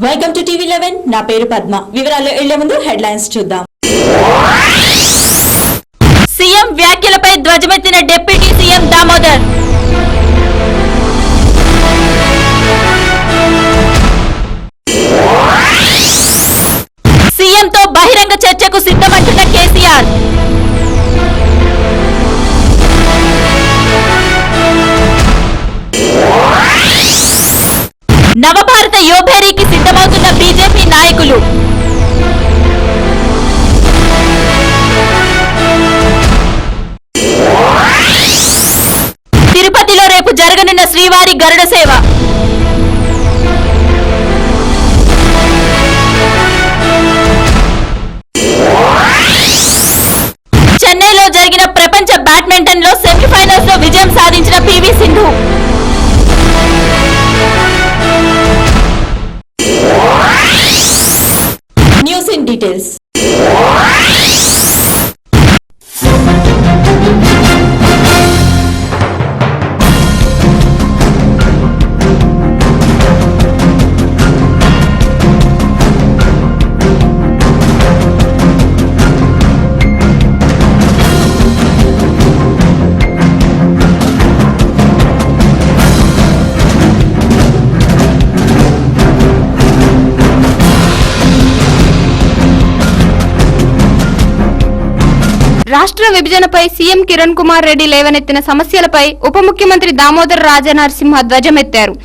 Welcome to TV 11 నా పేరు పద్మ. వివరాల్లో వెళ్లే ముందు హెడ్లైన్స్ చూద్దాం. సీఎం వ్యాఖ్యలపై ధ్వజమెత్తిన డిప్యూటీ సీఎం దామోదర్. సీఎంతో బహిరంగ చర్చకు సిద్ధమంటున్న కేసీఆర్. నవభారత యోభేరీకి సిద్ధమవుతున్న బీజేపీ నాయకులు. తిరుపతిలో రేపు జరగనున్న శ్రీవారి గరుడ సేవ. చెన్నైలో జరిగిన ప్రపంచ బ్యాడ్మింటన్ లో సెమీఫైనల్స్ లో విజయం సాధించిన PV Sindhu. News in details. రాష్ట్ర విభజనపై సీఎం కిరణ్ కుమార్ రెడ్డి లేవనెత్తిన సమస్యలపై ఉప ముఖ్యమంత్రి దామోదర్ రాజనరసింహ ధ్వజమెత్తారు.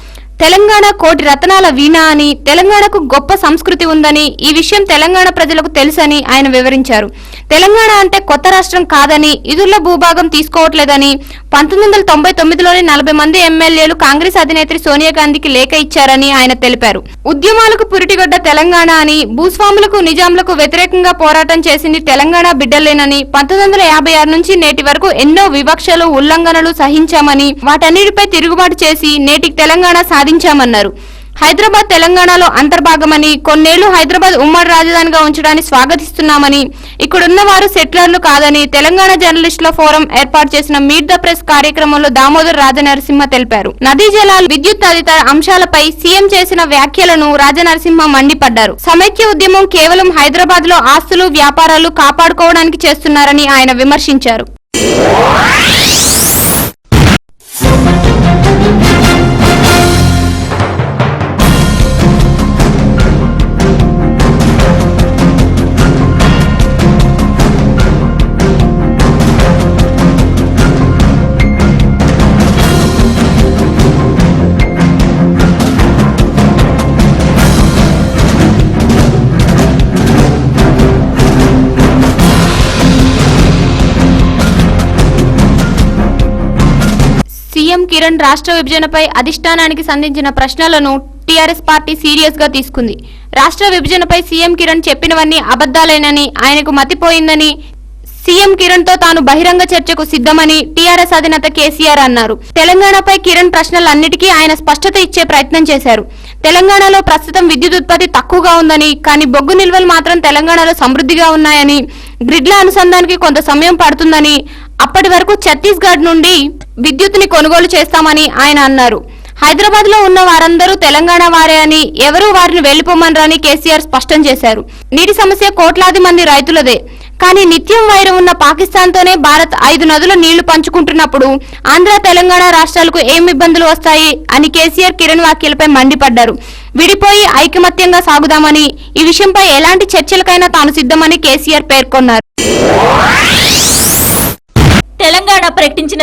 తెలంగాణ కోటి రతనాల వీణ అని, తెలంగాణకు గొప్ప సంస్కృతి ఉందని, ఈ విషయం తెలంగాణ ప్రజలకు తెలుసని ఆయన వివరించారు. తెలంగాణ అంటే కొత్త రాష్ట్రం కాదని, ఇదుర్ల భూభాగం తీసుకోవట్లేదని, 1999లోని 40 మంది ఎమ్మెల్యేలు కాంగ్రెస్ అధినేత్రి సోనియా గాంధీకి లేఖ ఇచ్చారని ఆయన తెలిపారు. ఉద్యమాలకు పురిటిగడ్డ తెలంగాణ అని, భూస్వాములకు నిజాంలకు వ్యతిరేకంగా పోరాటం చేసింది తెలంగాణ బిడ్డలేనని, 1956 నుంచి నేటి వరకు ఎన్నో వివక్షలు ఉల్లంఘనలు సహించామని, వాటన్నిటిపై తిరుగుబాటు చేసి నేటికి తెలంగాణ సాధించామన్నారు. హైదరాబాద్ తెలంగాణలో అంతర్భాగమని, కొన్నేళ్లు హైదరాబాద్ ఉమ్మడి రాజధానిగా ఉంచడాన్ని స్వాగతిస్తున్నామని, ఇక్కడున్న వారు సెటిలర్లు కాదని తెలంగాణ జర్నలిస్టుల ఫోరం ఏర్పాటు చేసిన మీట్ ద ప్రెస్ కార్యక్రమంలో దామోదర్ రాజనరసింహ తెలిపారు. నదీ జలాలు, విద్యుత్ తదితర అంశాలపై సీఎం చేసిన వ్యాఖ్యలను రాజనరసింహ మండిపడ్డారు. సమైక్య ఉద్యమం కేవలం హైదరాబాద్ లో ఆస్తులు, వ్యాపారాలు కాపాడుకోవడానికి చేస్తున్నారని ఆయన విమర్శించారు. సీఎం కిరణ్ రాష్ట్ర విభజనపై అధిష్టానానికి సంధించిన ప్రశ్నలను టీఆర్ఎస్ పార్టీ సీరియస్ గా తీసుకుంది. రాష్ట్ర విభజనపై సీఎం కిరణ్ చెప్పినవన్నీ అబద్దాలేనని, ఆయనకు మతిపోయిందని, సీఎం కిరణ్ తో తాను బహిరంగ చర్చకు సిద్ధమని టీఆర్ఎస్ అధినేత కేసీఆర్ అన్నారు. తెలంగాణపై కిరణ్ ప్రశ్నలన్నిటికీ ఆయన స్పష్టత ఇచ్చే ప్రయత్నం చేశారు. తెలంగాణలో ప్రస్తుతం విద్యుత్ ఉత్పత్తి తక్కువగా ఉందని, కానీ బొగ్గు నిల్వలు మాత్రం తెలంగాణలో సమృద్ధిగా ఉన్నాయని, గ్రిడ్ల అనుసంధానానికి కొంత సమయం పడుతుందని, అప్పటి వరకు ఛత్తీస్గఢ్ నుండి విద్యుత్తుని కొనుగోలు చేస్తామని ఆయన అన్నారు. హైదరాబాద్ లో ఉన్న వారందరూ తెలంగాణ వారే అని, ఎవరూ వారిని వెళ్లిపోమనరని కేసీఆర్ స్పష్టం చేశారు. నీటి సమస్య కోట్లాది మంది రైతులదే, కానీ నిత్యం వైరం ఉన్న పాకిస్తాన్ తోనే భారత్ 5 నదుల నీళ్లు పంచుకుంటున్నప్పుడు ఆంధ్ర తెలంగాణ రాష్ట్రాలకు ఏం ఇబ్బందులు వస్తాయి అని కేసీఆర్ కిరణ్ వ్యాఖ్యలపై మండిపడ్డారు. విడిపోయి ఐకమత్యంగా సాగుదామని, ఈ విషయంపై ఎలాంటి చర్చలకైనా తాను సిద్ధమని కేసీఆర్ పేర్కొన్నారు. తెలంగాణ ప్రకటించిన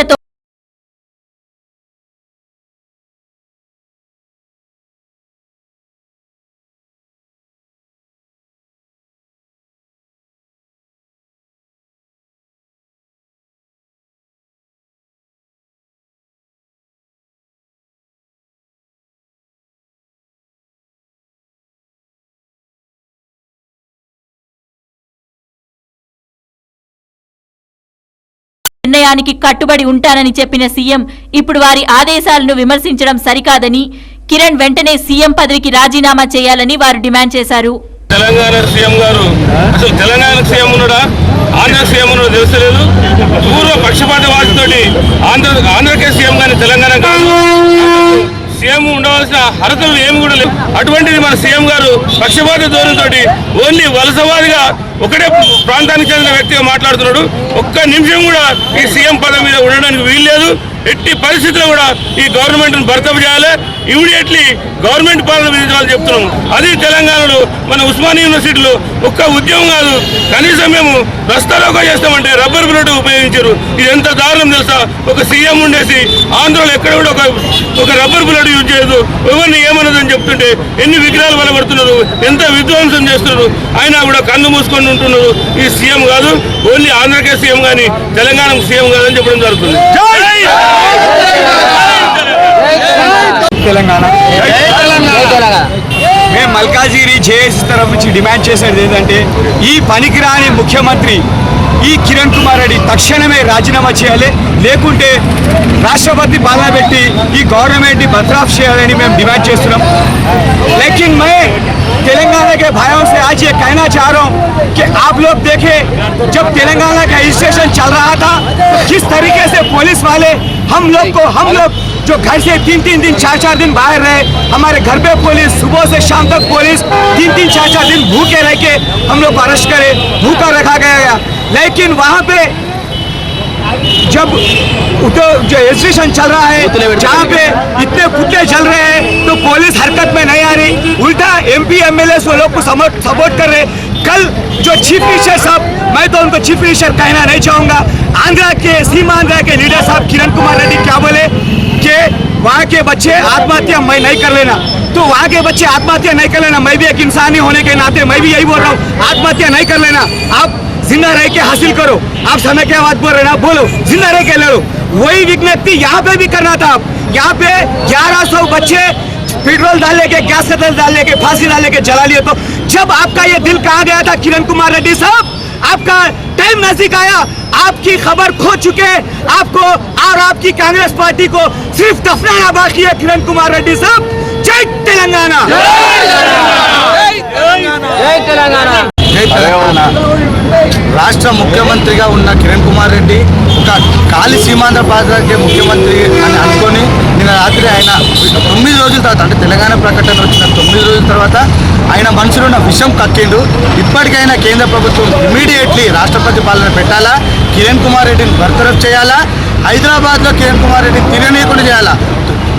నిర్ణయానికి కట్టుబడి ఉంటానని చెప్పిన సీఎం ఇప్పుడు వారి ఆదేశాలను విమర్శించడం సరికాదని, కిరణ్ వెంటనే సీఎం పదవికి రాజీనామా చేయాలని వారు డిమాండ్ చేశారు. తెలంగాణ సీఎం గారు అసలు తెలంగాణ సీఎం ఉన్నాడా, ఆంధ్ర సీఎం ఉన్నాడో తెలుసలేదు. పూర్వ పక్షపాత వాటితోటి ఆంధ్రకే సీఎం కానీ తెలంగాణ కాదు సీఎం ఉండవలసిన అర్హతలు ఏమి కూడా లేవు. అటువంటిది మన సీఎం గారు పక్షపాత ధోరణితోటి ఓన్లీ వలసవాదిగా ఒకటే ప్రాంతానికి చెందిన వ్యక్తిగా మాట్లాడుతున్నాడు. ఒక్క నిమిషం కూడా ఈ సీఎం పదవి మీద ఉండడానికి వీల్లేదు. ఎట్టి పరిస్థితుల్లో కూడా ఈ గవర్నమెంట్ను బర్తరఫ్ చేయాలి. ఇమీడియట్లీ గవర్నమెంట్ పాలన విధించాలని చెప్తున్నాం. అది తెలంగాణలో మన ఉస్మానియా యూనివర్సిటీలో ఒక్క ఉద్యమం కాదు, కనీసం మేము రస్తారోకో చేస్తామంటే రబ్బర్ బుల్లెట్ ఉపయోగించారు. ఇది ఎంత దారుణం తెలుసా? ఒక సీఎం ఉండేసి ఆంధ్రలో ఎక్కడ కూడా ఒక రబ్బర్ బుల్లెట్ యూజ్ చేయదు, ఎవరిని ఏమన్నదని చెప్తుంటే ఎన్ని విగ్రహాలు బలపడుతున్నారు, ఎంత విధ్వంసం చేస్తున్నారు. అయినా కూడా కన్ను మూసుకొని ఉంటున్నారు. ఈ సీఎం కాదు, ఓన్లీ ఆంధ్రకే సీఎం కానీ తెలంగాణకు సీఎం కాదని చెప్పడం జరుగుతుంది. తెలంగాణ మేము మల్కాజిగిరి జేఏసీ తరఫు నుంచి డిమాండ్ చేసేది ఏంటంటే ఈ పనికిరాని ముఖ్యమంత్రి ఈ కిరణ్ కుమార్ రెడ్డి తక్షణమే రాజీనామా చేయాలి, లేకుంటే రాష్ట్రపతి పాలన పెట్టి ఈ గవర్నమెంట్ని బర్తరఫ్ చేయాలని మేము డిమాండ్ చేస్తున్నాం. लेकिन मैं तेलंगाना के भाइयों से आज ये कहना चाह रहा हूँ कि आप लोग देखें, जब तेलंगाना का रजिस्ट्रेशन चल रहा था किस तरीके से पुलिस वाले हम लोग जो घर से 3-3 दिन 4-4 दिन बाहर रहे, हमारे घर पे पुलिस, सुबह से शाम तक पुलिस 3-3 4-4 दिन भूखे रह के हम लोग को अरेस्ट करे, भूखा रखा गया। लेकिन वहाँ पे जब जो रजिस्ट्रेशन चल रहा है, जहाँ पे इतने कुत्ते चल रहे हैं, तो पुलिस हरकत में नहीं आ रही, उल्टा MP MLA वो लोग को सपोर्ट कर रहे। कल जो चीफ मिनिस्टर साहब, मैं तो उनको चीफ मिनिस्टर कहना नहीं चाहूँगा, आंध्रा के सीमांध्रा के लीडर साहब किरण कुमार रेड्डी क्या बोले कि वहाँ के बच्चे आत्महत्या मैं नहीं कर लेना, तो वहाँ के बच्चे आत्महत्या नहीं कर लेना। मैं भी एक इंसानी होने के नाते मैं भी यही बोल रहा हूँ, आत्महत्या नहीं कर लेना, आप जिंदा रह के हासिल करो। आप समय क्या बात बोल रहे ना, बोलो जिंदा रह के लड़ो। वही विज्ञप्ति यहाँ पे भी करना था। यहाँ पे 1100 बच्चे पेट्रोल डालने के, गैस का तेल डालने के, फांसी डालने के जला लिए। तो जब आपका ये दिल कहाँ गया था किरण कुमार रेड्डी साहब? आपका टाइम नजदीक आया, आपकी खबर खो चुके आपको और आपकी कांग्रेस पार्टी को सिर्फ दफनाना बाकी है। किरण कुमार रेड्डी साहब, जय तेलंगाना। జై తెలంగాణ. రాష్ట్ర ముఖ్యమంత్రిగా ఉన్న కిరణ్ కుమార్ రెడ్డి ఒక ఖాళీ సీమాంధ్ర ప్రాంతానికి ముఖ్యమంత్రి అని అనుకొని నిన్న రాత్రి ఆయన 9 రోజుల తర్వాత, అంటే తెలంగాణ ప్రకటన వచ్చిన 9 రోజుల తర్వాత ఆయన మనసులో ఉన్న విషం కక్కిండు. ఇప్పటికైనా కేంద్ర ప్రభుత్వం ఇమీడియట్లీ రాష్ట్రపతి పాలన పెట్టాలా, కిరణ్ కుమార్ రెడ్డిని బర్తరఫ్ చేయాలా, హైదరాబాద్లో కిరణ్ కుమార్ రెడ్డిని తిరగనీయకుండా చేయాలా.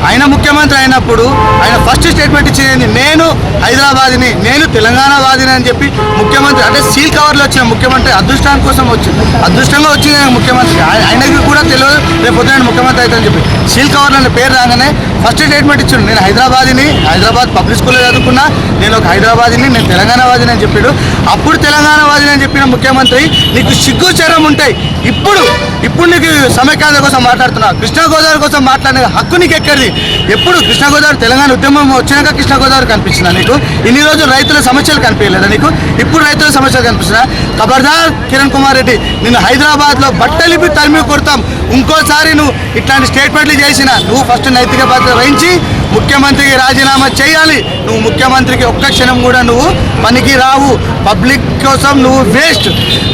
ఆయన ముఖ్యమంత్రి అయినప్పుడు ఆయన ఫస్ట్ స్టేట్మెంట్ ఇచ్చింది, నేను హైదరాబాద్ని, నేను తెలంగాణ వాదిని అని చెప్పి ముఖ్యమంత్రి, అంటే సీల్ కవర్లో వచ్చిన ముఖ్యమంత్రి అదృష్టాని కోసం వచ్చింది, అదృష్టంగా వచ్చింది ముఖ్యమంత్రి. ఆయనకి కూడా తెలియదు రేపు పొద్దున ముఖ్యమంత్రి అవుతుందని చెప్పి సీల్ కవర్లో పేరు రాగానే ఫస్ట్ స్టేట్మెంట్ ఇచ్చాడు, నేను హైదరాబాద్ని, హైదరాబాద్ పబ్లిక్ స్కూల్లో చదువుకున్నా, నేను ఒక హైదరాబాద్ని, నేను తెలంగాణ వాదిని అని చెప్పాడు. అప్పుడు తెలంగాణ వాదిని అని చెప్పిన ముఖ్యమంత్రి నీకు సిగ్గు చరం ఉంటాయి. ఇప్పుడు నీకు సమైక్యాంధ్ర కోసం మాట్లాడుతున్నా, కృష్ణా గోదావరి కోసం మాట్లాడే హక్కు నీకు ఎక్కడిది? ఎప్పుడు కృష్ణా గోదావరి తెలంగాణ ఉద్యమం వచ్చినాక కృష్ణా గోదావరి కనిపించిందా నీకు? ఇన్ని రోజులు రైతుల సమస్యలు కనిపించలేదా నీకు? ఇప్పుడు రైతుల సమస్యలు కనిపిస్తున్నా? ఖబర్దార్ కిరణ్ కుమార్ రెడ్డి, నిన్ను హైదరాబాద్లో బట్టలిపి తరిమి కొడతాం. ఇంకోసారి నువ్వు ఇట్లాంటి స్టేట్మెంట్లు చేసినా నువ్వు ఫస్ట్ నైతిక బాధ్యత వహించి ముఖ్యమంత్రికి రాజీనామా చేయాలి. నువ్వు ముఖ్యమంత్రికి ఒక్క క్షణం కూడా నువ్వు పనికి రావు, పబ్లిక్ కోసం నువ్వు వేస్ట్.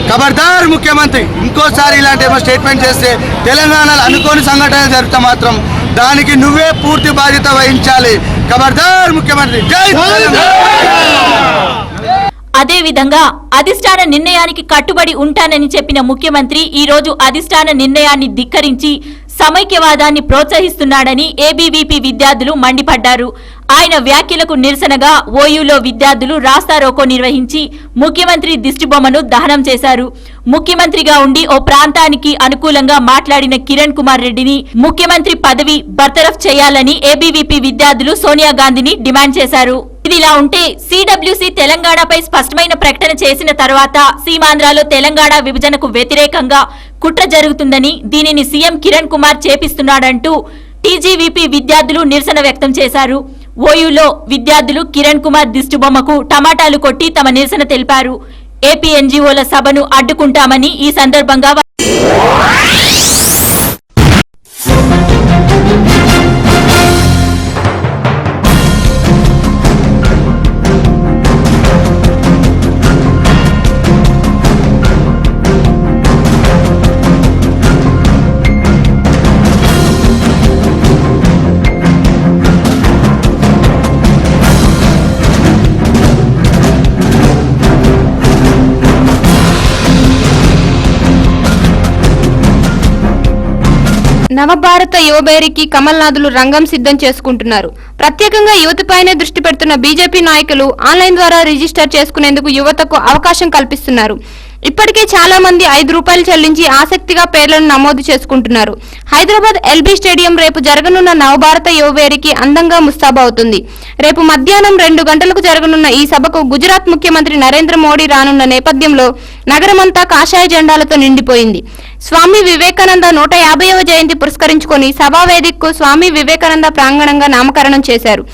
ఖబర్దార్ ముఖ్యమంత్రి, ఇంకోసారి ఇలాంటి ఏమో స్టేట్మెంట్ చేస్తే తెలంగాణలో అనుకోని సంఘటన జరిగితే మాత్రం దానికి నువ్వే పూర్తి బాధ్యత వహించాలి. ఖబర్దార్ ముఖ్యమంత్రి. జై అదేవిధంగా అధిష్టాన నిర్ణయానికి కట్టుబడి ఉంటానని చెప్పిన ముఖ్యమంత్రి ఈ రోజు అధిష్టాన నిర్ణయాన్ని ధిక్కరించి సమైక్యవాదాన్ని ప్రోత్సహిస్తున్నాడని ఏబీవీపీ విద్యార్థులు మండిపడ్డారు. ఆయన వ్యాఖ్యలకు నిరసనగా ఓయూలో విద్యార్థులు రాస్తారోకో నిర్వహించి ముఖ్యమంత్రి దిష్టిబొమ్మను దహనం చేశారు. ముఖ్యమంత్రిగా ఉండి ఓ ప్రాంతానికి అనుకూలంగా మాట్లాడిన కిరణ్ కుమార్ రెడ్డిని ముఖ్యమంత్రి పదవి బర్తరఫ్ చేయాలని ఏబీవీపీ విద్యార్థులు సోనియా గాంధీని డిమాండ్ చేశారు. ఇదిలా ఉంటే సిడబ్ల్యూసీ తెలంగాణపై స్పష్టమైన ప్రకటన చేసిన తర్వాత సీమాంధ్రలో తెలంగాణ విభజనకు వ్యతిరేకంగా కుట్ర జరుగుతుందని, దీనిని సీఎం కిరణ్ కుమార్ చేపిస్తున్నాడంటూ టీజీవీపీ విద్యార్థులు నిరసన వ్యక్తం చేశారు. ఓయూలో విద్యార్థులు కిరణ్ కుమార్ దిష్టిబొమ్మకు టమాటాలు కొట్టి తమ నిరసన తెలిపారు. ఏపీ ఎన్జీఓల సభను అడ్డుకుంటామని ఈ సందర్భంగా నవభారత యువబేరికి కమల్నాథులు రంగం సిద్ధం చేసుకుంటున్నారు. ప్రత్యేకంగా యువతపైనే దృష్టి పెడుతున్న బీజేపీ నాయకులు ఆన్లైన్ ద్వారా రిజిస్టర్ చేసుకునేందుకు యువతకు అవకాశం కల్పిస్తున్నారు. ఇప్పటికే చాలా మంది ₹5 చెల్లించి ఆసక్తిగా పేర్లను నమోదు చేసుకుంటున్నారు. హైదరాబాద్ ఎల్బీ స్టేడియం రేపు జరగనున్న నవభారత యువబేరికి అందంగా ముస్తాబవుతుంది. రేపు మధ్యాహ్నం 2 గంటలకు జరగనున్న ఈ సభకు గుజరాత్ ముఖ్యమంత్రి నరేంద్ర మోడీ రానున్న నేపథ్యంలో నగరమంతా కాషాయ జెండాలతో నిండిపోయింది. స్వామి వివేకానంద 150వ జయంతి పురస్కరించుకొని సభావేదికకు స్వామి వివేకానంద ప్రాంగణంగా నామకరణం చేశారు.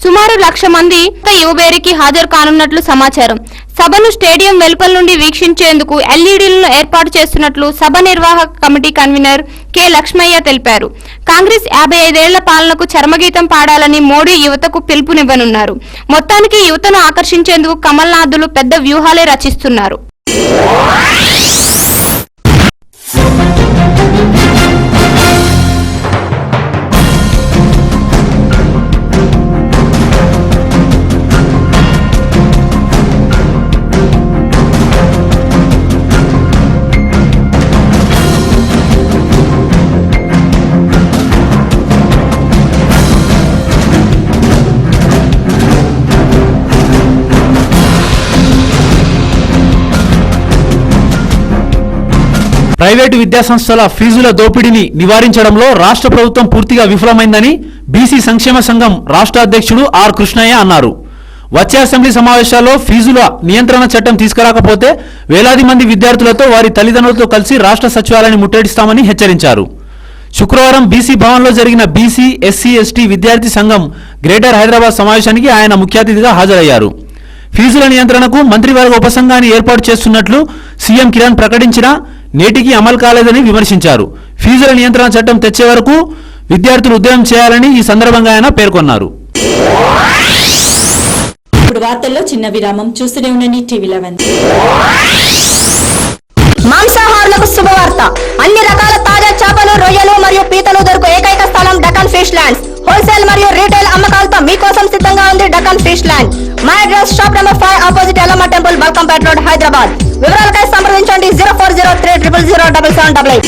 సుమారు 1,00,000 మంది యువబేరికి హాజరు కానున్నట్లు సమాచారం. సభను స్టేడియం వెలుపల నుండి వీక్షించేందుకు ఎల్ఈడీలను ఏర్పాటు చేస్తున్నట్లు సభ నిర్వాహక కమిటీ కన్వీనర్ కె లక్ష్మయ్య తెలిపారు. కాంగ్రెస్ 55 ఏళ్ల పాలనకు చరమగీతం పాడాలని మోడీ యువతకు పిలుపునివ్వనున్నారు. మొత్తానికి యువతను ఆకర్షించేందుకు కమల్నాథులు పెద్ద వ్యూహాలే రచిస్తున్నారు. ప్రైవేటు విద్యాసంస్థల ఫీజుల దోపిడీని నివారించడంలో రాష్ట్ర ప్రభుత్వం పూర్తిగా విఫలమైందని బీసీ సంక్షేమ సంఘం రాష్ట్ర అధ్యక్షుడు ఆర్ కృష్ణయ్య అన్నారు. వచ్చే అసెంబ్లీ సమావేశాల్లో ఫీజుల నియంత్రణ చట్టం తీసుకురాకపోతే వేలాది మంది విద్యార్థులతో వారి తల్లిదండ్రులతో కలిసి రాష్ట్ర సచివాలయాన్ని ముట్టడిస్తామని హెచ్చరించారు. శుక్రవారం బీసీ భవన్లో జరిగిన బీసీ ఎస్సీ ఎస్టీ విద్యార్థి సంఘం గ్రేటర్ హైదరాబాద్ సమావేశానికి ఆయన ముఖ్య అతిథిగా హాజరయ్యారు. ఫీజుల నియంత్రణకు మంత్రివర్గ ఉపసంఘాన్ని ఏర్పాటు చేస్తున్నట్లు సీఎం కిరణ్ ప్రకటించినా నేటికి అమలు కాలేదని విమర్శించారు. ఫీజుల నియంత్రణ చట్టం తెచ్చే వరకు విద్యార్థులు ఉద్యమం చేయాలని ఈ సందర్భంగా ఆయన పేర్కొన్నారు. ఇప్పుడు వార్తల్లో చిన్న విరామం. చూస్తూనే ఉండండి టీవీ11. మాంసాహారులకు శుభవార్త. అన్ని రకాల తాజా చేపలు, రొయ్యలు మరియు పీతలు దొరుకు ఏకైక స్థలం డకన్ ఫిష్ ల్యాండ్స్. హోల్సేల్ మరియు రీటైల్ అమ్మకాలతో మీకోసం సిద్ధంగా ఉంది డకన్ ఫిష్ ల్యాండ్. మా address shop number 5 opposite Yellamma temple, Balkampet road, Hyderabad. వివరాలకై సంప్రదించండి 0403000088.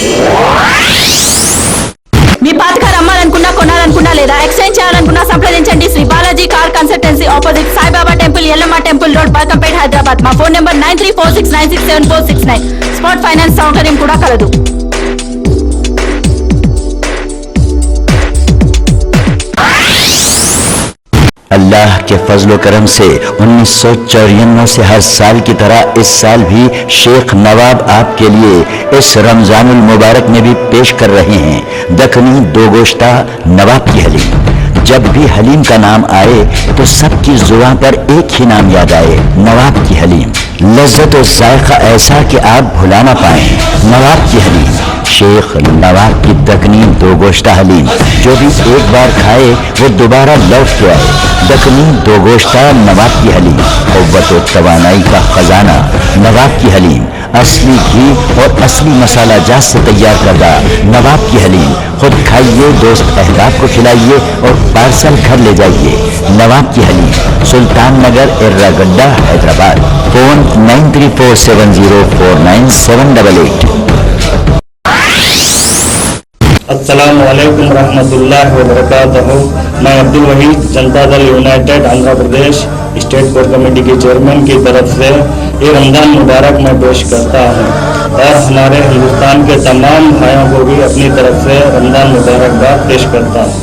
మీ పాత కార్ అమ్మాలనుకున్నా, కొనాలనుకున్నా లేదా ఎక్స్చేంజ్ చేయాలనుకున్నా సంప్రదించండి Shri Balaji car consultancy, opposite Saibaba temple, Yellamma temple road, Balkampet, Hyderabad. మా ఫోన్ నెంబర్ 9346967469. స్పాట్ ఫైనాన్స్ సౌకర్యం కూడా కలదు. अल्लाह के फजलो करम से 1994 से हर साल की तरह इस साल भी शेख नवाब आपके लिए इस रमजानुल मुबारक में भी पेश कर रहे हैं दखनी दो गोश्ता नवाब की हलीम। जब भी हलीम का नाम आए तो सबकी जुबान पर एक ही नाम याद आए, नवाब की हलीम। लज्जत और जायका ऐसा कि आप भुला ना पाएं। नवाब की हलीम, शेख नवाब की दखनी दो गोश्ता हलीम, जो भी एक बार खाए वो दोबारा लौट के आए। दखनी दो गोश्ता नवाब की हलीम, क़ुव्वत और तवानाई का खजाना। नवाब की हलीम असली घी और असली मसाला जात से तैयार करदा नवाब की हलीम। खुद खाइए, दोस्त अहबाब को खिलाइए और पार्सल घर ले जाइए। नवाब की हलीम, सुल्तान नगर, एर्रागड्डा, हैदराबाद। फोन 9347049788। अस्सलाम वालेकुम रहमतुल्लाहि व बरकातहू। मैं Abdul Waheed Janata Dal United Andhra Pradesh state core committee के चेयरमैन की तरफ से ये रमज़ान मुबारक मैं पेश करता हूँ और हमारे हिंदुस्तान के तमाम भाइयों को भी अपनी तरफ से रमज़ान मुबारकबाद पेश करता हूँ।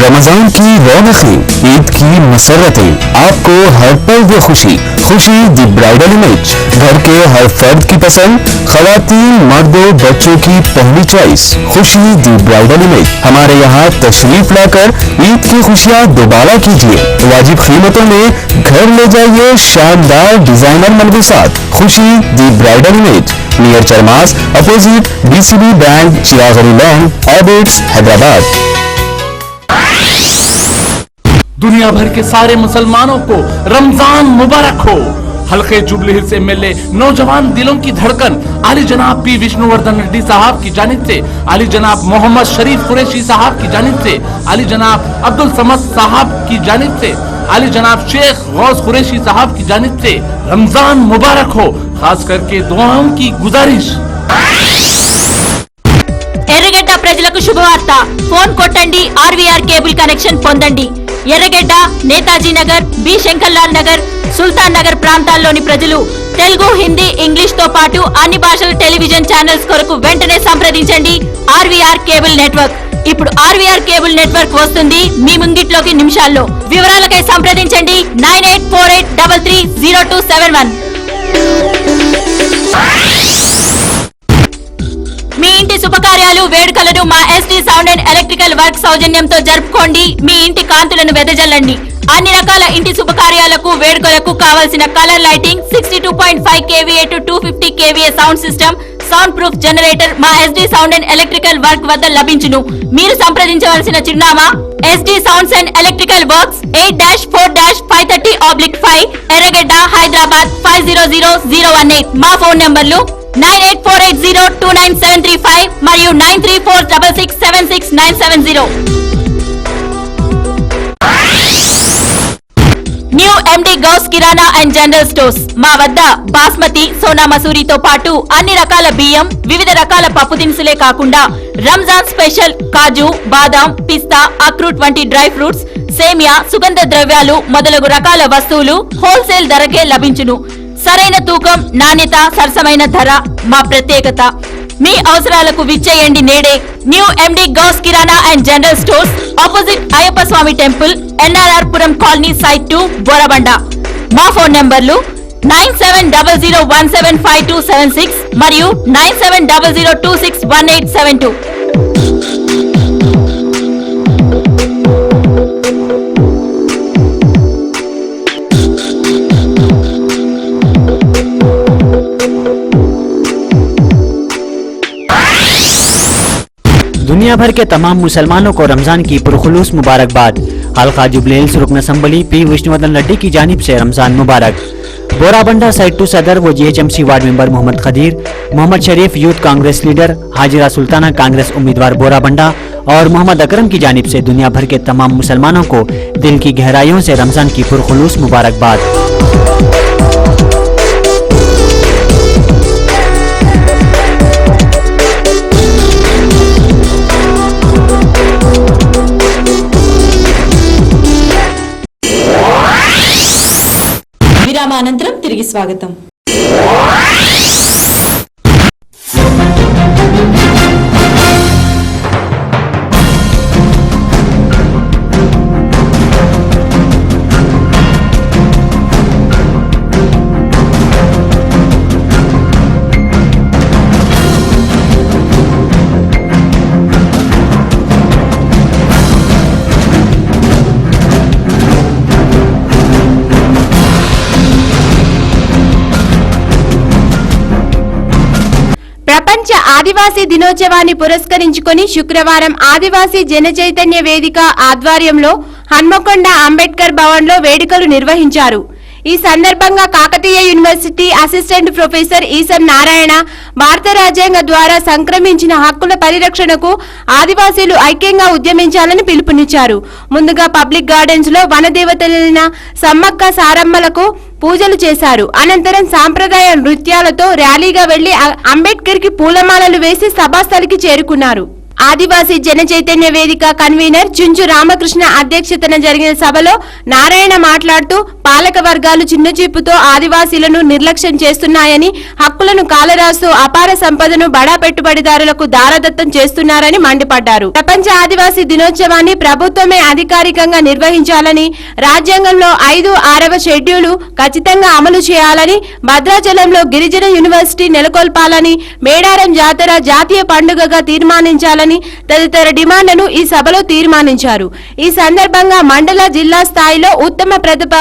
रमजान की रौनकें, ईद की मसरतें, आपको हर पल दे खुशी। खुशी दी ब्राइडल इमेज, घर के हर फर्द की पसंद, खवातीन, मर्दों, बच्चों की पहली चॉइस। खुशी दी ब्राइडल इमेज। हमारे यहाँ तशरीफ लाकर ईद की खुशियाँ दोबारा कीजिए। वाजिब कीमतों में घर ले जाइए शानदार डिजाइनर मलबूसात। Khushi the bridal image, near चरमास, opposite BCB bank, चिरागरी लॉन्ग, ऑर्बिट्स, हैदराबाद। दुनिया भर के सारे मुसलमानों को रमजान मुबारक हो। हल्के जुबली हिल्स MLA नौजवान दिलों की धड़कन आली जनाब पी विष्णुवर्धन रेड्डी साहब की जानिब से, आली जनाब मोहम्मद शरीफ कुरैशी साहब की जानिब से, आली जनाब अब्दुल समद साहब की जानिब से, आली जनाब शेख गौस कुरैशी साहब की जानिब से रमजान मुबारक हो। खास करके दुआओं की गुजारिश। శుభవార్త. ఫోన్ కొట్టండి, ఆర్వీఆర్ కేబుల్ కనెక్షన్ పొందండి. ఎర్రగడ్డ, నేతాజీ నగర్, బి శంకర్లాల్ నగర్, సుల్తాన్ నగర్ ప్రాంతాల్లోని ప్రజలు తెలుగు, హిందీ, ఇంగ్లీష్ తో పాటు అన్ని భాషల టెలివిజన్ ఛానల్స్ కొరకు వెంటనే సంప్రదించండి ఆర్వీఆర్ కేబుల్ నెట్వర్క్. ఇప్పుడు ఆర్వీఆర్ కేబుల్ నెట్వర్క్ వస్తుంది మీ ముంగిట్లోకి నిమిషాల్లో. వివరాలకై సంప్రదించండి 9848330271. మీ ఇంటి శుభకార్యాలు, వేడుకలను మా ST sound and electrical work సౌజన్యంతో జరుపుకోండి. మీ ఇంటి కాంతులను వెదజల్లండి. అన్ని రకాల ఇంటి శుభకార్యాలకు, వేడుకలకు కావలసిన colour lighting, 62.5 kVA to 250 kVA sound system, sound proof generator మా SD sound and electrical work వద్ద లభించును. మీరు సంప్రదించవలసిన చిరునామా SD sounds and electrical works 8-4-530/5 Erragadda, Hyderabad 500018. మా ఫోన్ నంబర్లు 9848029735 మరియు 9346676970. New MD Ghouse kirana and general stores. మా వద్ద బాస్మతి, సోనా మసూరితో పాటు అన్ని రకాల బియ్యం, వివిధ రకాల పప్పు దినుసులే కాకుండా రంజాన్ స్పెషల్ కాజు, బాదాం, పిస్తా, అక్రూట్ వంటి డ్రై ఫ్రూట్స్, సేమియా, సుగంధ ద్రవ్యాలు మొదలగు రకాల వస్తువులు హోల్సేల్ ధరకే లభించును. సరైన తూకం, నాణ్యత, సరసమైన ధర మా ప్రత్యేకత. మీ అవసరాలకు విచ్చేయండి నేడే. New MD Ghouse kirana and general stores, opposite Ayyappa Swamy temple, NRR Puram colony, site 2, Borabanda. మా ఫోన్ నంబర్లు 9700175276 మరియు 9700261872. दुनिया भर के तमाम मुसलमानों को रमजान की पुरखुलूस मुबारकबाद। हल्का जुबलेल्स रुकन असम्बली पी विष्णुवर्धन रेड्डी की जानिब से रमजान मुबारक। बोराबंडा साइड 2 सदर व GHMC ward member Mohammed Khadeer, Mohammed Sharif youth Congress leader, Hajira Sultana Congress उम्मीदवार बोराबंडा और मोहम्मद अकरम की जानिब से दुनिया भर के तमाम मुसलमानों को दिल की गहराइयों से रमजान की पुरखुलूस मुबारकबाद। విరామానంతరం తిరిగి స్వాగతం. ప్రపంచ ఆదివాసీ దినోత్సవాన్ని పురస్కరించుకొని శుక్రవారం ఆదివాసీ జన చైతన్య వేదిక ఆధ్వర్యంలో హన్మకొండ అంబేద్కర్ భవన్ లో వేడుకలు నిర్వహించారు. ఈ సందర్భంగా Kakatiya university assistant professor Eesam Narayana భారత రాజ్యాంగం ద్వారా సంక్రమించిన హక్కుల పరిరక్షణకు ఆదివాసీలు ఐక్యంగా ఉద్యమించాలని పిలుపునిచ్చారు. ముందుగా పబ్లిక్ గార్డెన్స్ లో వనదేవతలైన సమ్మక్క సారమ్మలకు పూజలు చేశారు. అనంతరం సాంప్రదాయ నృత్యాలతో ర్యాలీగా వెళ్లి అంబేద్కర్ కి పూలమాలలు వేసి సభాస్థలికి చేరుకున్నారు. ఆదివాసీ జన చైతన్య వేదిక కన్వీనర్ చుంచు రామకృష్ణ అధ్యక్షతన జరిగిన సభలో నారాయణ మాట్లాడుతూ పాలక వర్గాలు చిన్నచూపుతో ఆదివాసీలను నిర్లక్ష్యం చేస్తున్నాయని, హక్కులను కాలరాస్తూ అపార సంపదను బడా పెట్టుబడిదారులకు దారదత్తం చేస్తున్నారని మండిపడ్డారు. ప్రపంచ ఆదివాసీ దినోత్సవాన్ని ప్రభుత్వమే అధికారికంగా నిర్వహించాలని, రాజ్యాంగంలో 5-6వ షెడ్యూలు ఖచ్చితంగా అమలు చేయాలని, భద్రాచలంలో గిరిజన యూనివర్సిటీ నెలకొల్పాలని, మేడారం జాతర జాతీయ పండుగగా తీర్మానించాలని తదితర డిమాండ్లను ఈ సభలో తీర్మానించారు. ఈ సందర్భంగా మండల, జిల్లా స్థాయిలో ఉత్తమ ప్రతిభ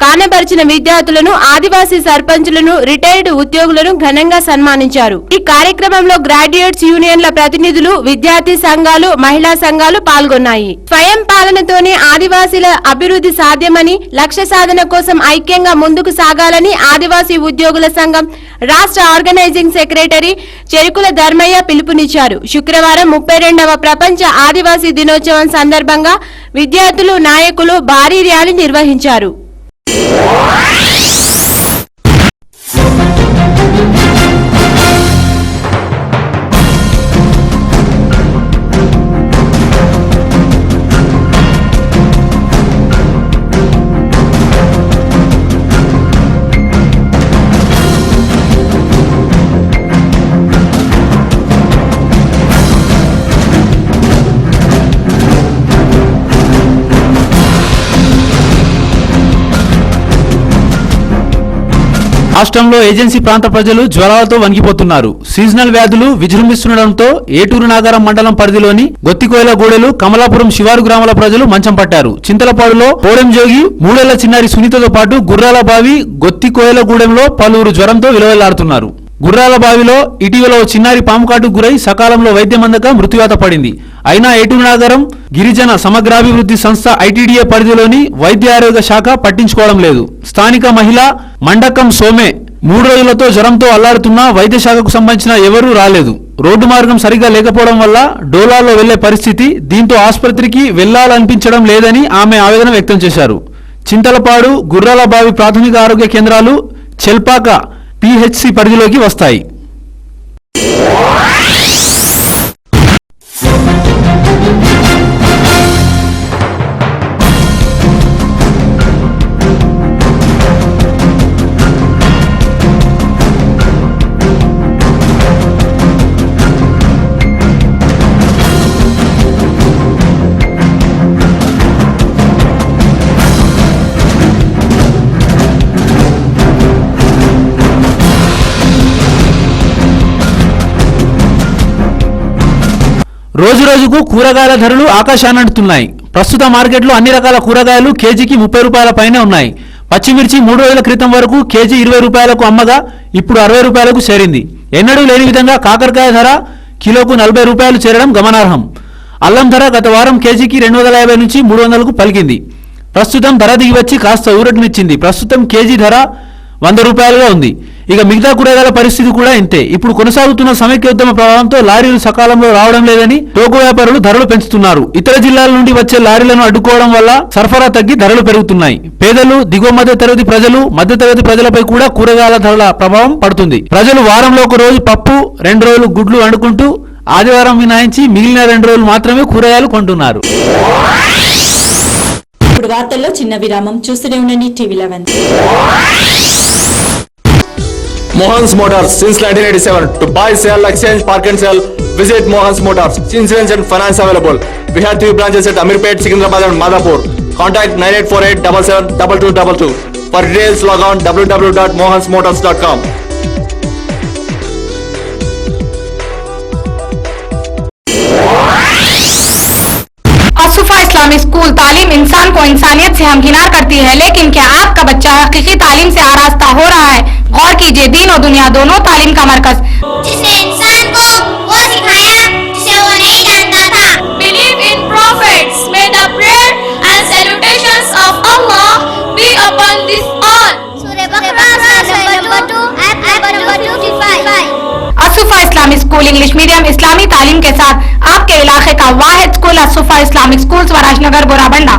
కానబరిచిన విద్యార్థులను, ఆదివాసీ సర్పంచులను, రిటైర్డ్ ఉద్యోగులను ఘనంగా సన్మానించారు. ఈ కార్యక్రమంలో గ్రాడ్యుయేట్స్ యూనియన్ల ప్రతినిధులు, విద్యార్థి సంఘాలు, మహిళా సంఘాలు పాల్గొన్నాయి. స్వయం పాలనతోనే ఆదివాసీల అభివృద్ధి సాధ్యమని, లక్ష్య సాధన కోసం ఐక్యంగా ముందుకు సాగాలని ఆదివాసీ ఉద్యోగుల సంఘం రాష్ట్ర ఆర్గనైజింగ్ సెక్రటరీ చెరుకుల ధర్మయ్య పిలుపునిచ్చారు. శుక్రవారం 32వ ప్రపంచ ఆదివాసీ దినోత్సవం సందర్భంగా విద్యార్థులు, నాయకులు భారీ ర్యాలీ నిర్వహించారు. రాష్ట్రంలో ఏజెన్సీ ప్రాంత ప్రజలు జ్వరాలతో వణికిపోతున్నారు. సీజనల్ వ్యాధులు విజృంభిస్తుండటంతో ఏటూరు నాగారం మండలం పరిధిలోని గొత్తికోయల గూడెలు, కమలాపురం శివారు గ్రామాల ప్రజలు మంచం పట్టారు. చింతలపాడులో పోడెం జోగి, 3 ఏళ్ల చిన్నారి సునీతతో పాటు గుర్రాల బావి, గొత్తికోయల గూడెంలో పలువురు జ్వరంతో విలవెల్లాడుతున్నారు. గుర్రాల బావిలో ఇటీవల ఓ చిన్నారి పాము కాటుకు గురై సకాలంలో వైద్యం అందక మృత్యువాత పడింది. అయినా ఏటూరు నాగారం గిరిజన సమగ్రాభివృద్ధి సంస్థ ఐటీడీఏ పరిధిలోని వైద్య ఆరోగ్య శాఖ పట్టించుకోవడం లేదు. స్థానిక మహిళ మండకం సోమే 3 రోజులతో జ్వరంతో అల్లాడుతున్నా వైద్య శాఖకు సంబంధించిన ఎవరూ రాలేదు. రోడ్డు మార్గం సరిగా లేకపోవడం వల్ల డోలాలో వెళ్లే పరిస్థితి, దీంతో ఆసుపత్రికి వెళ్లాలనిపించడం లేదని ఆమె ఆవేదన వ్యక్తం చేశారు. చింతలపాడు, గుర్రాల బావి ప్రాథమిక ఆరోగ్య కేంద్రాలు చెల్పాక పిహెచ్సి పరిధిలోకి వస్తాయి. రోజు రోజుకు కూరగాయల ధరలు ఆకాశాన్నంటున్నాయి. ప్రస్తుత మార్కెట్లో అన్ని రకాల కూరగాయలు కేజీకి 30 రూపాయల పైనే ఉన్నాయి. పచ్చిమిర్చి 3 రోజుల క్రితం వరకు కేజీ 20 రూపాయలకు అమ్మగా ఇప్పుడు 60 రూపాయలకు చేరింది. ఎన్నడూ లేని విధంగా కాకరకాయ ధర కిలోకు 40 రూపాయలు చేరడం గమనార్హం. అల్లం ధర గత వారం కేజీకి 250 నుంచి 300కు పలికింది. ప్రస్తుతం ధర దిగివచ్చి కాస్త ఊరటనిచ్చింది. ప్రస్తుతం కేజీ ధర 100 రూపాయలుగా ఉంది. ఇక మిగతా కూరగాయల పరిస్థితి కూడా ఇంతే. ఇప్పుడు కొనసాగుతున్న సమైక్యోద్యమ ప్రభావంతో లారీలు సకాలంలో రావడం లేదని టోకు వ్యాపారులు ధరలు పెంచుతున్నారు. ఇతర జిల్లాల నుండి వచ్చే లారీలను అడ్డుకోవడం వల్ల సరఫరా తగ్గి ధరలు పెరుగుతున్నాయి. పేదలు, దిగువ మధ్య తరగతి ప్రజలు, మధ్యతరగతి ప్రజలపై కూడా కూరగాయల ధరల ప్రభావం పడుతుంది. ప్రజలు వారంలో ఒక రోజు పప్పు, 2 రోజులు గుడ్లు వండుకుంటూ ఆదివారం మినహాయించి మిగిలిన 2 రోజులు మాత్రమే కూరగాయలు కొంటున్నారు. ఇప్పుడు వార్తల్లో చిన్న విరామం. చూస్తూనే ఉండండి TV11. Mohan's Motors since 1987. To buy, sell, exchange, park and sell, visit Mohan's Motors. Insurance and finance available. We have 3 branches at Amirpet, Secunderabad and Madhapur. Contact 9848 77 2222. For details log on www.mohansmotors.com. असुफा Islamic school तालीम इंसान को इंसानियत से हमकिनार करती है, लेकिन क्या आपका बच्चा हकीकी तालीम से आरास्ता हो रहा है? गौर कीजिए, दीन और दुनिया दोनों तालीम का मरकज, जिसने इंसान को वो सिखाया जिसे वो नहीं जानता था. Believe in prophets. May the prayer and salutations of Allah be upon this all. Surah Baqarah number 2 ayat number 255. Asufa Islamic school English medium इस्लामी तालीम के साथ आपके इलाके का वाहिद school Asufa Islamic school Swarajnagar Borabanda.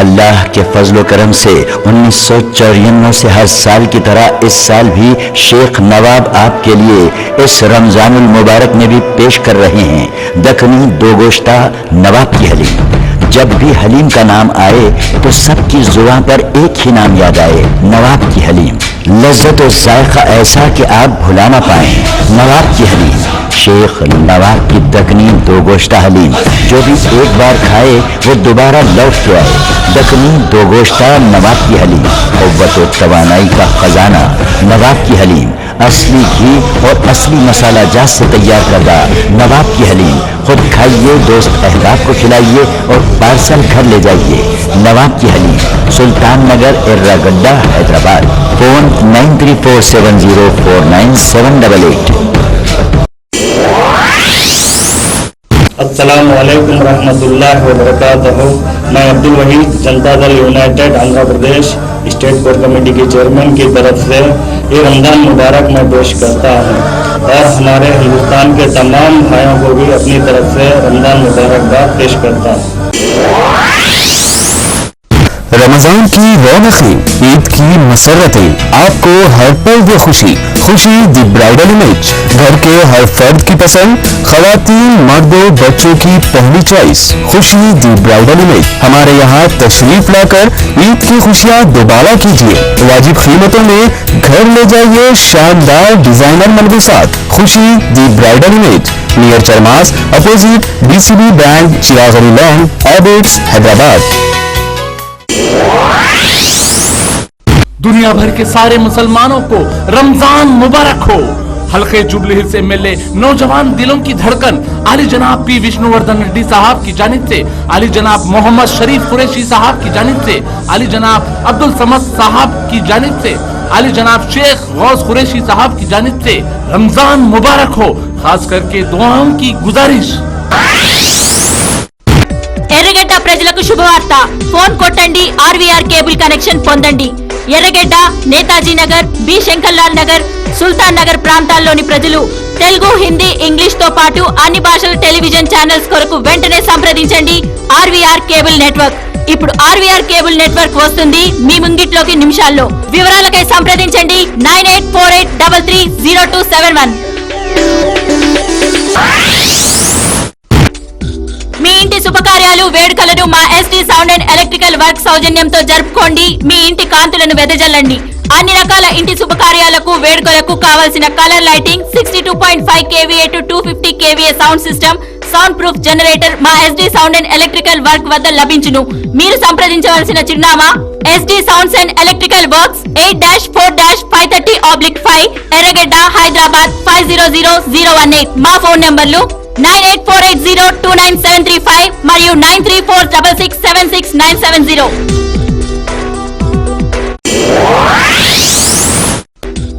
Allah के फजलो करम से 1954 से हर साल की तरह इस साल भी शेख नवाब आपके लिए इस रमजानुल मुबारक में भी पेश कर रहे हैं दखनी 2 गोश्ता नवाब की हलीम. जब भी हलीम का नाम आए तो सबकी जुबान पर एक ही नाम याद आए, नवाब की हलीम. लज्जत और जायका ऐसा कि आप भुला ना पाएं. नवाब की हलीम, शेख नवाब की दखनी 2 गोश्ता हलीम. जो भी एक बार खाए वो दोबारा लौट के आए. दखनी 2 गोश्ता नवाब की हलीम, क़ुव्वत और तवानाई का खजाना. नवाब की हलीम असली घी और असली मसाला जात से तैयार करदा नवाब की हलीम. खुद खाइए, दोस्त अहबाब को खिलाइए और पार्सल घर ले जाइए. नवाब की हलीम, सुल्तान नगर, एर्रागड्डा, हैदराबाद. फोन 9347049788. अस्सलामु अलैकुम रहमतुल्लाहि व बरकातहू. मैं Abdul Waheed Janata Dal United Andhra Pradesh state core committee के चेयरमैन की तरफ से ये रमज़ान मुबारक मैं पेश करता हूँ और हमारे हिंदुस्तान के तमाम भाइयों को भी अपनी तरफ से रमज़ान मुबारकबाद पेश करता हूँ. रमजान की रौनकें, ईद की मसरतें, आपको हर पल वो खुशी. खुशी दी ब्राइडल इमेज, घर के हर फर्द की पसंद, खवातीन, मर्दों, बच्चों की पहली चॉइस. खुशी दी ब्राइडल इमेज. हमारे यहाँ तशरीफ लाकर ईद की खुशियाँ दोबारा कीजिए. वाजिब कीमतों में घर ले जाइए शानदार डिजाइनर मलबूसात. Khushi the bridal image, near चरमास, opposite BCB bank, चिरागरी लॉन, ऑबिट्स, हैदराबाद. दुनिया भर के सारे मुसलमानों को रमजान मुबारक हो। हल्के जुबली हिल्स एमएलए नौजवान दिलों की धड़कन आली जनाब पी विष्णुवर्धन रेड्डी साहब की जानिब से, आली जनाब मोहम्मद शरीफ कुरैशी साहब की जानिब से, आली जनाब अब्दुल समद साहब की जानिब से, आली जनाब शेख गौस कुरैशी साहब की जानिब से रमजान मुबारक हो। खास करके दुआओं की गुजारिश। ఎర్రగడ్డ ప్రజలకు శుభవార్త, ఫోన్ కొట్టండి, ఆర్వీఆర్ కేబుల్ కనెక్షన్ పొందండి. ఎర్రగడ్డ, నేతాజీ నగర్, బి శంకర్లాల్ నగర్, సుల్తాన్ నగర్ ప్రాంతాల్లోని ప్రజలు తెలుగు, హిందీ, ఇంగ్లీష్ తో పాటు అన్ని భాషల టెలివిజన్ ఛానల్స్ కొరకు వెంటనే సంప్రదించండి ఆర్వీఆర్ కేబుల్ నెట్వర్క్. ఇప్పుడు ఆర్వీఆర్ కేబుల్ నెట్వర్క్ వస్తుంది మీ ముంగిట్లోకి నిమిషాల్లో. వివరాలకై సంప్రదించండి 9848330271. మీ ఇంటి శుభకార్యాలు, వేడుకలను మా ST sound and electrical work సౌజన్యంతో జరుపుకోండి. మీ ఇంటి కాంతులను వెదజల్లండి. అన్ని రకాల ఇంటి శుభకార్యాలకు, వేడుకలకు కావాల్సిన colour lighting, 62.5 kVA to 250 kVA sound system, sound proof generator మా ST sound and electrical work వద్ద లభించును. మీరు సంప్రదించవలసిన చిరునామా ST sounds and electrical works 8-4-530/5 Erragadda, Hyderabad 500018. మా ఫోన్ నంబర్లు 9848029735 మరియు 9346676970.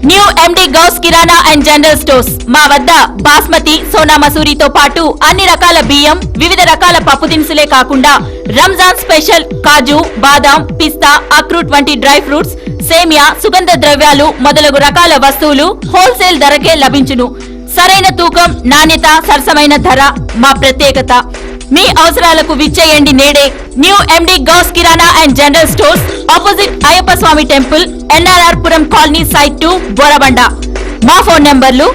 New MD Ghouse kirana and general stores. మా వద్ద బాస్మతి, సోనా మసూరితో పాటు అన్ని రకాల బియ్యం, వివిధ రకాల పప్పు దినుసులే కాకుండా రంజాన్ స్పెషల్ కాజు, బాదాం, పిస్తా, అక్రూట్ వంటి డ్రై ఫ్రూట్స్, సేమియా, సుగంధ ద్రవ్యాలు మొదలగు రకాల వస్తువులు హోల్సేల్ ధరకే లభించును. సరైన తూకం, నాణ్యత, సరసమైన ధర మా ప్రత్యేకత. మీ అవసరాలకు విచ్చేయండి నేడే. New MD Ghouse kirana and general stores, opposite Ayyappa Swamy temple, NRR Puram colony, site 2, Borabanda. మా ఫోన్ నంబర్లు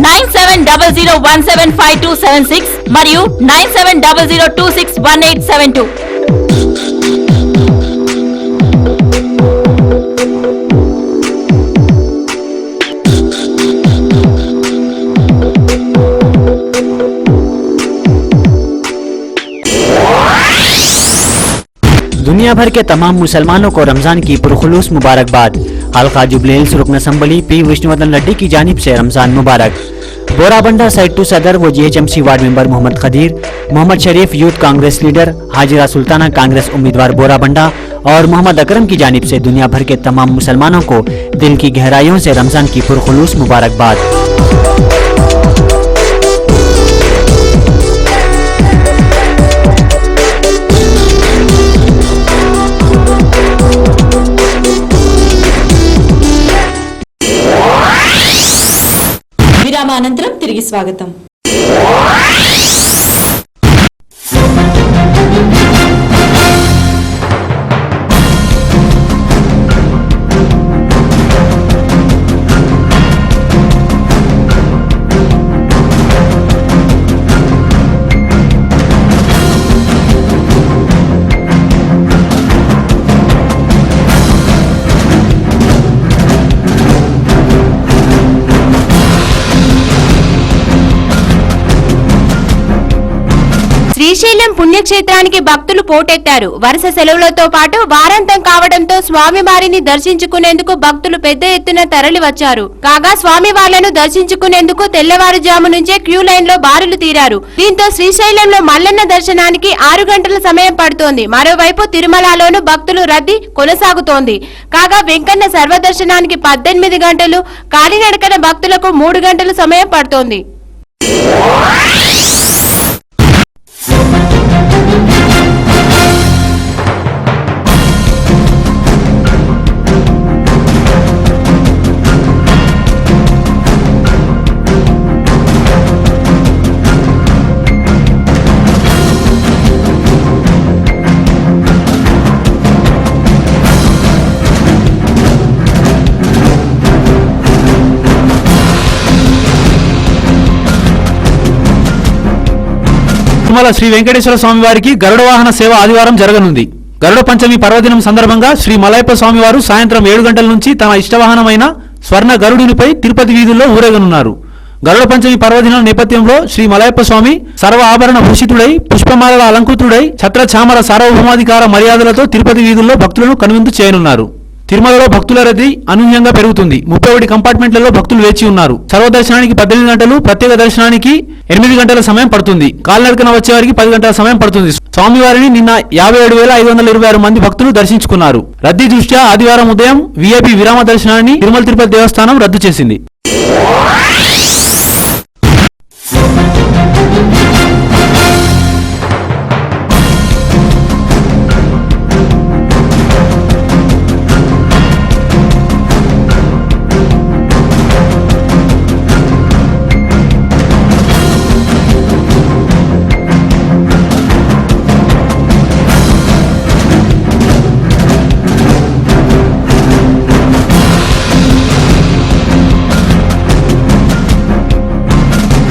9700175276 మరియు 9700261872. दुनिया भर के तमाम मुसलमानों को रमजान की पुरखुलूस मुबारकबाद। हल्का जुबलेल्स रुकन असम्बली पी विष्णुवर्धन रेड्डी की जानिब से रमजान मुबारक। बोराबंडा साइड 2 सदर व GHMC ward member Mohammed Khadeer, Mohammed Sharif youth Congress leader, Hajira Sultana Congress उम्मीदवार बोराबंडा और मोहम्मद अकरम की जानिब से दुनिया भर के तमाम मुसलमानों को दिल की गहराइयों से रमजान की पुरखुलूस मुबारकबाद। విరామానంతరం తిరిగి స్వాగతం. శ్రీశైలం పుణ్యక్షేత్రానికి భక్తులు పోటెత్తారు. వరుస సెలవులతో పాటు వారాంతం కావడంతో స్వామివారిని దర్శించుకునేందుకు భక్తులు పెద్ద ఎత్తున తరలి వచ్చారు. కాగా స్వామివార్లను దర్శించుకునేందుకు తెల్లవారుజాము నుంచే క్యూ లైన్ లో బారులు తీరారు. దీంతో శ్రీశైలంలో మల్లన్న దర్శనానికి 6 గంటల సమయం పడుతోంది. మరోవైపు తిరుమలలోనూ భక్తులు రద్దీ కొనసాగుతోంది. కాగా వెంకన్న సర్వదర్శనానికి 18 గంటలు, కాలినడకన భక్తులకు 3 గంటలు సమయం పడుతోంది. తిరుమల శ్రీ వెంకటేశ్వర స్వామి వారికి గరుడ వాహన సేవ ఆదివారం జరగనుంది. గరుడ పంచమి పర్వదినం సందర్భంగా శ్రీ మలయప్ప స్వామివారు సాయంత్రం 7 గంటల నుంచి తమ ఇష్టవాహనమైన స్వర్ణ గరుడునిపై తిరుపతి వీధుల్లో ఊరేగనున్నారు. గరుడ పంచమి పర్వదినం నేపథ్యంలో శ్రీ మలయప్ప స్వామి సర్వ ఆభరణ భూషితుడై, పుష్పమాలల అలంకృతుడై, ఛత్ర చామర సార్వభౌమాధికార మర్యాదలతో తిరుపతి వీధుల్లో భక్తులను కనువిందు చేయనున్నారు. తిరుమలలో భక్తుల రద్దీ అనూహ్యంగా పెరుగుతుంది. 31 కంపార్ట్మెంట్లలో భక్తులు వేచి ఉన్నారు. సర్వదర్శనానికి 18 గంటలు, ప్రత్యేక దర్శనానికి 8 గంటల సమయం పడుతుంది. కాలినడకన వచ్చేవారికి 10 గంటల సమయం పడుతుంది. స్వామివారిని నిన్న 57,526 మంది భక్తులు దర్శించుకున్నారు. రద్దీ దృష్ట్యా ఆదివారం ఉదయం వీఐపీ విరామ దర్శనాన్ని తిరుమల తిరుపతి దేవస్థానం రద్దు చేసింది.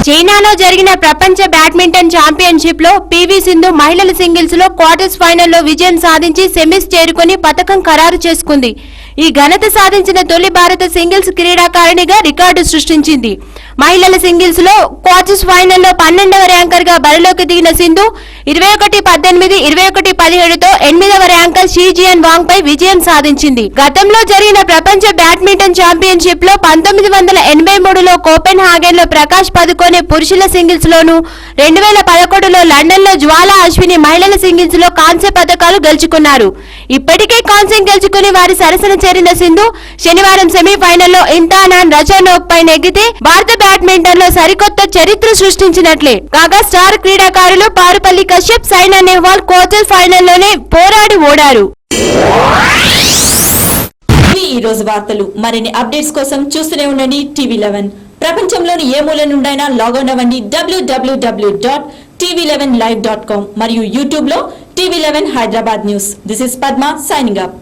చైనాలో జరిగిన ప్రపంచ బ్యాడ్మింటన్ ఛాంపియన్షిప్ లో పీవీ సింధు మహిళల సింగిల్స్ లో క్వార్టర్స్ ఫైనల్లో విజయం సాధించి సెమీస్ చేరుకుని పతకం ఖరారు చేసుకుంది. ఈ ఘనత సాధించిన తొలి భారత సింగిల్స్ క్రీడాకారిణిగా రికార్డు సృష్టించింది. మహిళల సింగిల్స్ లో క్వార్టర్స్ ఫైనల్లో 12వ ర్యాంకర్ గా బరిలోకి దిగిన సింధు 21-18, 21-17తో 8వ ర్యాంకర్ షీజియన్ వాంగ్ పై విజయం సాధించింది. గతంలో జరిగిన ప్రపంచ బ్యాడ్మింటన్ ఛాంపియన్షిప్ లో 1983లో కోపెన్ హాగెన్ లో ప్రకాష్ పదుకోనే పురుషుల సింగిల్స్ లోను, 2011లో లండన్ లో జ్వాలా అశ్విని మహిళల సింగిల్స్ లో కాంస్య పతకాలు గెలుచుకున్నారు. ఇప్పటికే కాంస్యం గెలుచుకుని వారి సరసన చేరిన సింధు శనివారం సెమీఫైనల్లో ఇంతానాన్ రచనోక్ పై నెగ్గితే భారత బ్యాడ్మింటన్ లో సరికొత్త చరిత్ర సృష్టించినట్లే. కాగా స్టార్ క్రీడాకారులు పారుపల్లి కశ్యప్, సైనా నెహ్వాల్ క్వార్టర్ ఫైనల్లోనే పోరాడి ఓడారు. ఈ రోజు వార్తలు. మరిన్ని అప్డేట్స్ కోసం చూస్తూనే ఉండండి TV11. ప్రపంచంలోని ఏ మూల నుండైనా లాగౌన్ అవ్వండి www.tv11live.com మరియు యూట్యూబ్ లో TV11 Hyderabad news. This is Padma signing up.